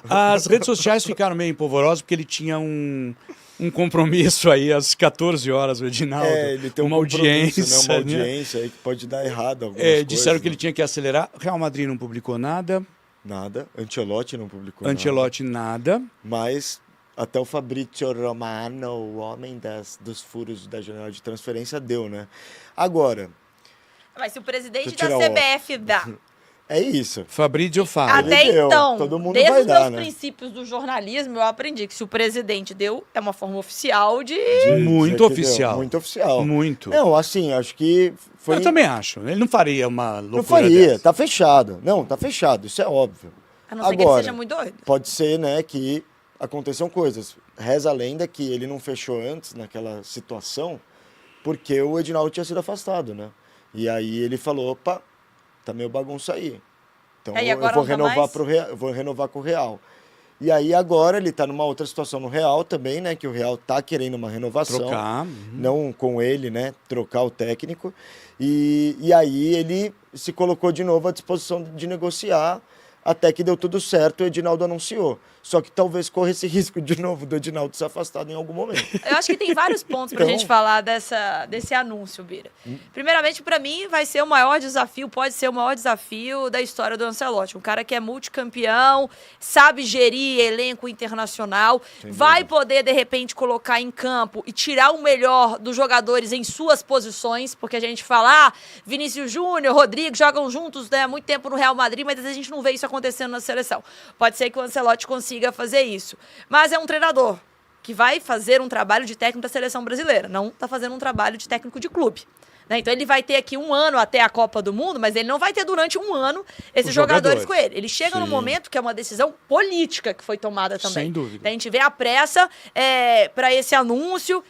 As redes sociais ficaram meio empolvorosas porque ele tinha um compromisso aí às 14 horas, o Edinaldo. Ele tem uma audiência, audiência, né? Uma audiência aí que pode dar errado algumas coisas. Disseram que ele tinha que acelerar. Real Madrid não publicou nada. Nada. Ancelotti não publicou Ancelotti nada. Mas até o Fabrizio Romano, o homem dos furos da janela de transferência, deu, né? Agora... Mas se o presidente da CBF dá... É isso. Fabrício fala. Até então, todo mundo desde vai os dar, meus né? princípios do jornalismo, eu aprendi que se o presidente deu, é uma forma oficial de... Muito oficial. Muito oficial. Muito. Não, assim, acho que foi... Eu também acho. Ele não faria uma loucura Não faria, dessa. tá fechado. Não, tá fechado, isso é óbvio. A não ser que ele seja muito doido. Pode ser, né, que aconteçam coisas. Reza a lenda que ele não fechou antes naquela situação porque o Edinaldo tinha sido afastado, né? E aí ele falou, opa, tá meio bagunça aí. Então eu vou renovar eu vou renovar com o Real. E aí agora ele tá numa outra situação no Real também, né? Que o Real tá querendo uma renovação. Trocar. Não com ele, né? Trocar o técnico. E aí ele se colocou de novo à disposição de negociar, até que deu tudo certo, o Edinaldo anunciou. Só que talvez corra esse risco de novo do Edinaldo ser afastado em algum momento. Eu acho que tem vários pontos pra gente falar desse anúncio, Bira. Primeiramente, pra mim, vai ser o maior desafio, pode ser o maior desafio da história do Ancelotti. Um cara que é multicampeão, sabe gerir elenco internacional, vai poder, de repente, colocar em campo e tirar o melhor dos jogadores em suas posições, porque a gente fala, Vinícius Júnior, Rodrigo jogam juntos, né, há muito tempo no Real Madrid, mas às vezes a gente não vê isso acontecendo na seleção. Pode ser que o Ancelotti consiga fazer isso. Mas é um treinador que vai fazer um trabalho de técnico da seleção brasileira, não está fazendo um trabalho de técnico de clube. Né? Então ele vai ter aqui 1 ano até a Copa do Mundo, mas ele não vai ter durante 1 ano esses jogadores com ele. Ele chega num momento que é uma decisão política que foi tomada também. Sem dúvida. A gente vê a pressa para esse anúncio.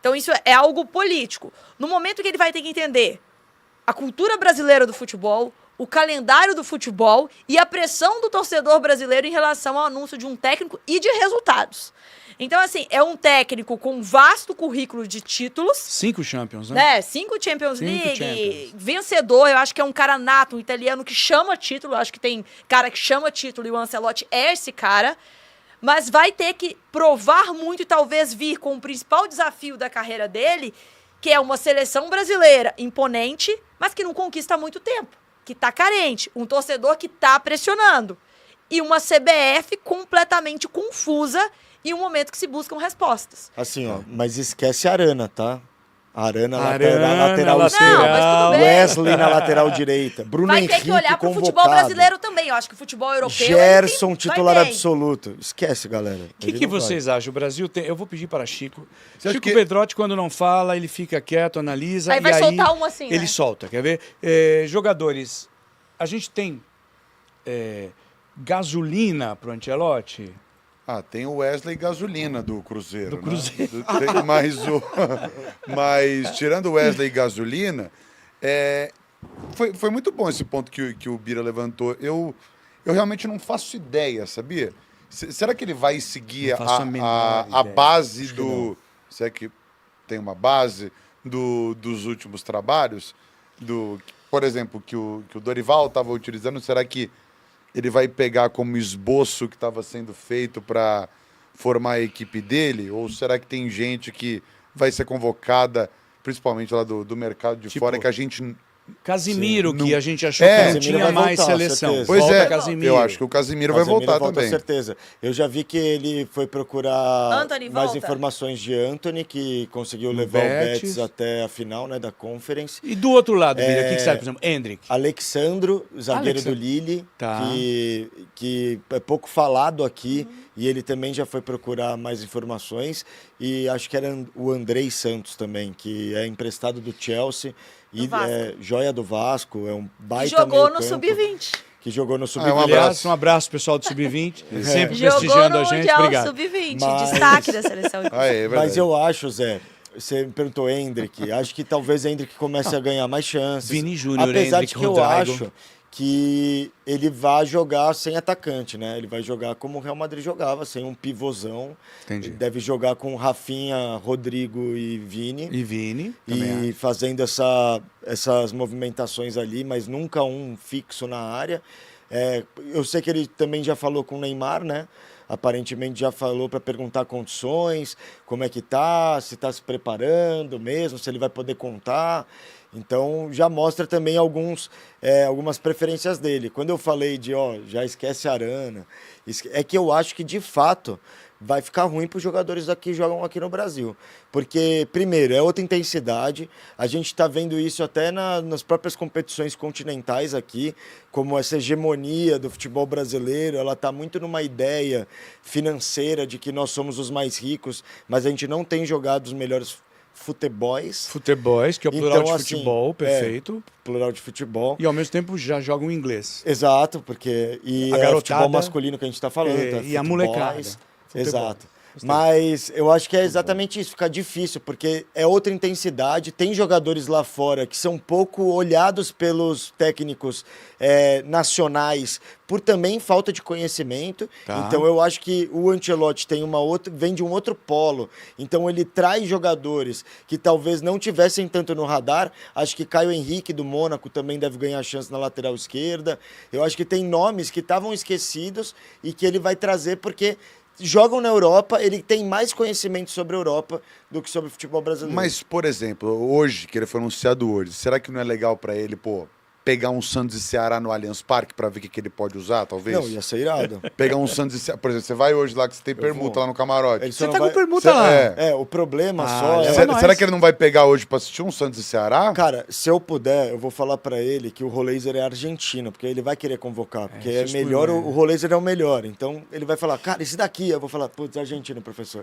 Então isso é algo político. No momento que ele vai ter que entender a cultura brasileira do futebol, o calendário do futebol e a pressão do torcedor brasileiro em relação ao anúncio de um técnico e de resultados. Então, assim, é um técnico com um vasto currículo de títulos. 5 Champions, né? 5 Champions League, Champions. vencedor, eu acho que é um cara nato, um italiano que chama título, eu acho que tem cara que chama título e o Ancelotti é esse cara, mas vai ter que provar muito e talvez vir com o principal desafio da carreira dele, que é uma seleção brasileira imponente, mas que não conquista há muito tempo. Que tá carente, um torcedor que tá pressionando e uma CBF completamente confusa em um momento que se buscam respostas. Assim, ó, mas esquece a Arana, tá? Arana lateral esquerda. Não, mas tudo bem. Wesley na lateral direita. Bruno Vai Henrique ter que olhar pro convocado. futebol brasileiro também. Eu acho que o futebol europeu... Gerson, vai titular bem. absoluto. Esquece, galera. O que vocês acham? O Brasil tem... Eu vou pedir para Chico. Chico que- Pedrotti, quando não fala, ele fica quieto, analisa. Aí e vai aí soltar uma assim, ele né? solta, quer ver? Jogadores, a gente tem gasolina pro Ancelotti? Tem o Wesley Gasolina do Cruzeiro. Do Cruzeiro. Né? Mas tirando o Wesley Gasolina, foi muito bom esse ponto que o Bira levantou. Eu realmente não faço ideia, sabia? Será que ele vai seguir Não faço a menor a ideia. base Acho que não. Será que tem uma base dos últimos trabalhos? Por exemplo, que o Dorival estava utilizando, será que ele vai pegar como esboço que estava sendo feito para formar a equipe dele? Ou será que tem gente que vai ser convocada, principalmente lá do mercado de Tipo, fora, que a gente... Casimiro, Sim, que não- a gente achou que não Casemiro tinha vai mais voltar, seleção. certeza. Pois Volta é, Casimiro. eu acho que o Casimiro vai voltar volta, também. Com certeza. Eu já vi que ele foi procurar Antony mais volta. informações de Antony, que conseguiu No levar Betis. o Betis até a final, né, da Conference. E do outro lado, Bira, o que sabe, por exemplo? Hendrick. Alexandro, zagueiro do Lille, Tá. que é pouco falado aqui, e ele também já foi procurar mais informações. E acho que era o Andrei Santos também, que é emprestado do Chelsea, e Vasco. é joia do Vasco, é um Que baita jogou no meio-campo, Sub-20. que jogou no um Sub-20. Aliás, um abraço pessoal do Sub-20, sempre Jogou prestigiando no a gente. Mundial Obrigado. Sub-20. Mas- Destaque da seleção. É verdade. Mas eu acho, Zé, você me perguntou Hendrick, acho que talvez Hendrick comece a ganhar mais chances. Vini Júnior, Apesar Hendrick, de que eu Rodrigo. acho que ele vai jogar sem atacante, né? Ele vai jogar como o Real Madrid jogava, sem um pivôzão. Entendi. Ele deve jogar com Rafinha, Rodrigo e Vini. E Vini, também E acho. fazendo essas movimentações ali, mas nunca um fixo na área. Eu sei que ele também já falou com o Neymar, né? Aparentemente já falou para perguntar condições, como é que tá, se está se preparando mesmo, se ele vai poder contar. Então já mostra também algumas preferências dele. Quando eu falei de, já esquece a Arana, é que eu acho que de fato vai ficar ruim para os jogadores que jogam aqui no Brasil. Porque, primeiro, é outra intensidade. A gente está vendo isso até nas próprias competições continentais aqui, como essa hegemonia do futebol brasileiro. Ela está muito numa ideia financeira de que nós somos os mais ricos, mas a gente não tem jogado os melhores futebols. Futebols, que é o plural Então, de assim, futebol, perfeito. Plural de futebol. E ao mesmo tempo já jogam inglês. Exato, porque A é garotada, futebol masculino que a gente está falando. e a molecada. Futebol. Exato. Mas eu acho que é exatamente isso, fica difícil, porque é outra intensidade. Tem jogadores lá fora que são pouco olhados pelos técnicos nacionais por também falta de conhecimento. Tá. Então eu acho que o Ancelotti vem de um outro polo. Então ele traz jogadores que talvez não tivessem tanto no radar. Acho que Caio Henrique do Mônaco também deve ganhar chance na lateral esquerda. Eu acho que tem nomes que estavam esquecidos e que ele vai trazer porque jogam na Europa, ele tem mais conhecimento sobre a Europa do que sobre o futebol brasileiro. Mas, por exemplo, hoje, que ele foi anunciado hoje, será que não é legal pra ele, pegar um Santos e Ceará no Allianz Parque pra ver o que ele pode usar, talvez? Não, ia ser irado. Pegar um Santos e Ceará. Por exemplo, você vai hoje lá que você tem permuta vou. lá no camarote. Ele só Você não tá vai- com permuta lá. O problema Ah, só leva é... pra nós. Será que ele não vai pegar hoje pra assistir um Santos e Ceará? Cara, se eu puder, eu vou falar pra ele que o Roleiser é argentino, porque ele vai querer convocar, porque isso é é melhor, excluir, o Roleiser é o melhor. Então ele vai falar, cara, esse daqui, eu vou falar, putz, argentino, professor.